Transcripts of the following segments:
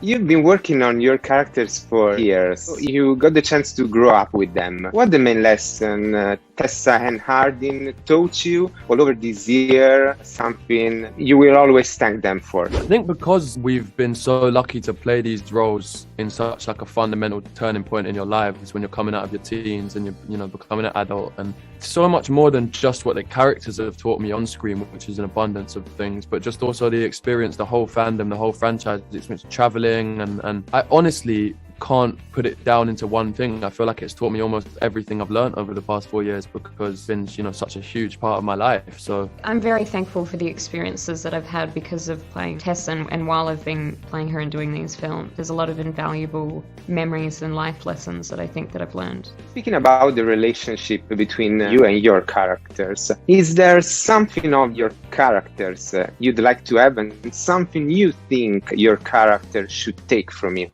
You've been working on your characters for years. You got the chance to grow up with them. What the main lesson Tessa and Hardin taught you all over this year? Something you will always thank them for? I think because we've been so lucky to play these roles in such like a fundamental turning point in your lives when you're coming out of your teens and you're becoming an adult, and so much more than just what the characters have taught me on screen, which is an abundance of things, but just also the experience, the whole fandom, the whole franchise, the experience of traveling, and I honestly can't put it down into one thing. I feel like it's taught me almost everything I've learned over the past 4 years because it's been, such a huge part of my life. So I'm very thankful for the experiences that I've had because of playing Tess, and while I've been playing her and doing these films, there's a lot of invaluable memories and life lessons that I think that I've learned. Speaking about the relationship between you and your characters, is there something of your characters you'd like to have and something you think your character should take from you?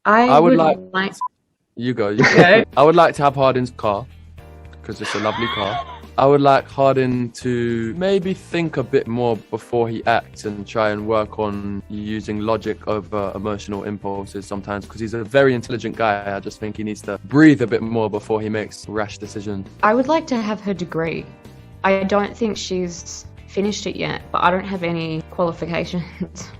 I would like... You go. I would like to have Hardin's car because it's a lovely car. I would like Hardin to maybe think a bit more before he acts and try and work on using logic over emotional impulses sometimes, because he's a very intelligent guy. I just think he needs to breathe a bit more before he makes rash decisions. I would like to have her degree. I don't think she's finished it yet, but I don't have any qualifications.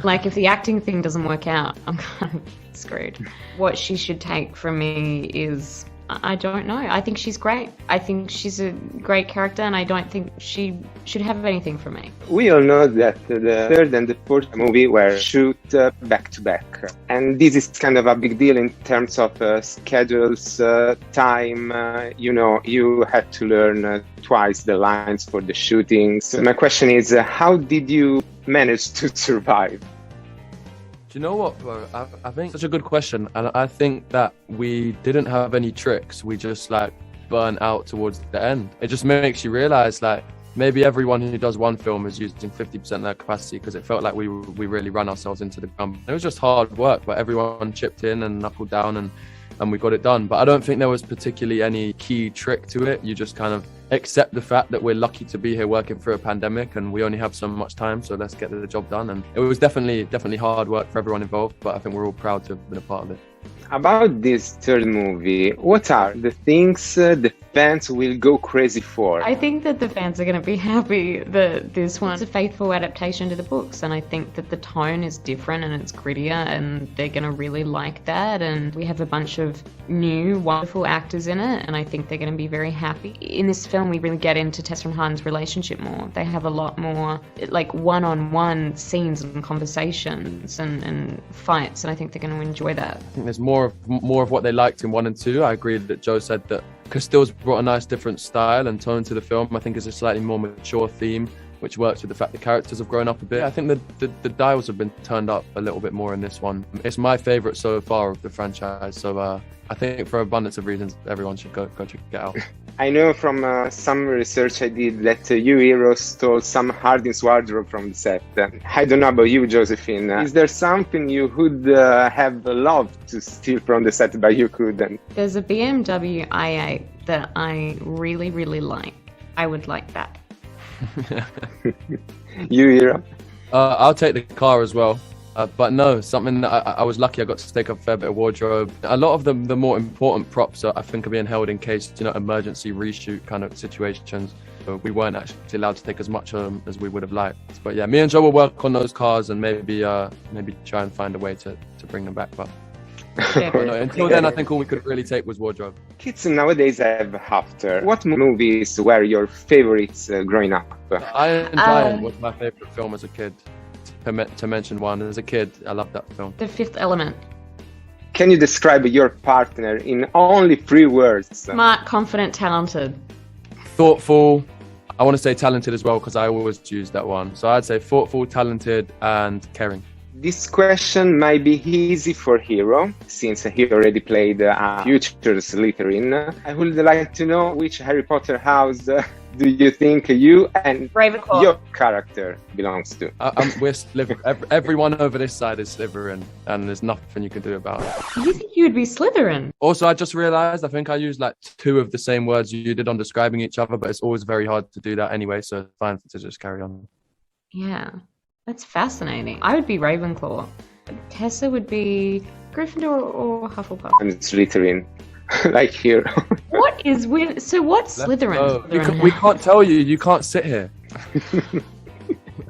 Like, if the acting thing doesn't work out, I'm kind of screwed. What she should take from me is, I don't know. I think she's great. I think she's a great character, and I don't think she should have anything from me. We all know that the third and the fourth movie were shoot back to back. And this is kind of a big deal in terms of schedules, time. You had to learn twice the lines for the shootings. So my question is, how did you manage to survive? Do you know what, bro? I think such a good question, and I think that we didn't have any tricks. We just burn out towards the end. It just makes you realize maybe everyone who does one film is using 50% of their capacity, because it felt like we really ran ourselves into the ground. It was just hard work, but everyone chipped in and knuckled down and we got it done. But I don't think there was particularly any key trick to it. You just kind of accept the fact that we're lucky to be here working through a pandemic and we only have so much time, so let's get the job done. And it was definitely hard work for everyone involved, but I think we're all proud to have been a part of it. About this third movie, what are the things the fans will go crazy for? I think that the fans are going to be happy that this one's a faithful adaptation to the books, and I think that the tone is different and it's grittier, and they're going to really like that. And we have a bunch of new, wonderful actors in it, and I think they're going to be very happy. In this film, we really get into Tessa and Hardin's relationship more. They have a lot more one-on-one scenes and conversations and fights, and I think they're going to enjoy that. I think there's more of what they liked in 1 and 2. I agree that Joe said that Castile's brought a nice different style and tone to the film. I think it's a slightly more mature theme, which works with the fact the characters have grown up a bit. I think the dials have been turned up a little bit more in this one. It's my favourite so far of the franchise, so I think for abundance of reasons, everyone should go check it out. I know from some research I did that you, Hero, stole some Hardin's wardrobe from the set. I don't know about you, Josephine. Is there something you would have loved to steal from the set but you couldn't? There's a BMW i8 that I really, really like. I would like that. You, Hero? I'll take the car as well. But no, something that I was lucky I got to take a fair bit of wardrobe. A lot of the more important props I think are being held in case, emergency reshoot kind of situations. So we weren't actually allowed to take as much as we would have liked. But yeah, me and Joe will work on those cars and maybe try and find a way to bring them back. But no, until then, I think all we could really take was wardrobe. Kids nowadays have After. What movies were your favorites growing up? Iron Giant was my favorite film as a kid. To mention one, as a kid, I loved that film. The Fifth Element. Can you describe your partner in only 3 words? Smart, confident, talented. Thoughtful. I want to say talented as well because I always choose that one. So I'd say thoughtful, talented, and caring. This question might be easy for Hero, since he already played a future Slytherin. I would like to know which Harry Potter house do you think you and Ravenclaw. Your character belongs to? We're Slytherin. Everyone over this side is Slytherin, and there's nothing you can do about it. You think you would be Slytherin? Also, I just realised I think I used 2 of the same words you did on describing each other, but it's always very hard to do that anyway, so it's fine to just carry on. Yeah, that's fascinating. I would be Ravenclaw. Tessa would be Gryffindor or Hufflepuff. I'm Slytherin, like Hero. What is so what's Slytherin? Oh, Slytherin we now? can't tell you. You can't sit here.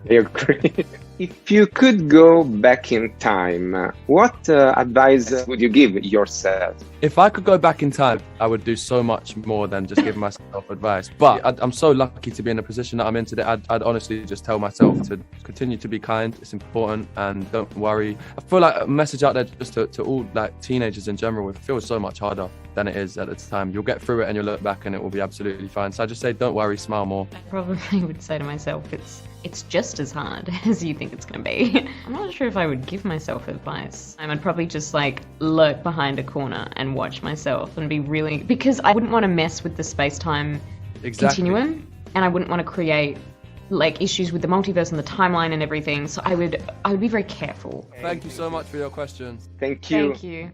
I agree. If you could go back in time, what advice would you give yourself? If I could go back in time, I would do so much more than just give myself advice. But I'm so lucky to be in the position that I'm in today. I'd honestly just tell myself to continue to be kind. It's important, and don't worry. I feel like a message out there just to all like teenagers in general. It feels so much harder than it is at the time. You'll get through it and you'll look back and it will be absolutely fine. So I just say, don't worry, smile more. I probably would say to myself, it's just as hard as you think it's going to be. I'm not sure if I would give myself advice. I'd probably just like lurk behind a corner and watch myself and be really, because I wouldn't want to mess with the space-time continuum, and I wouldn't want to create like issues with the multiverse and the timeline and everything. So I would be very careful. Thank you so much for your questions. Thank you. Thank you.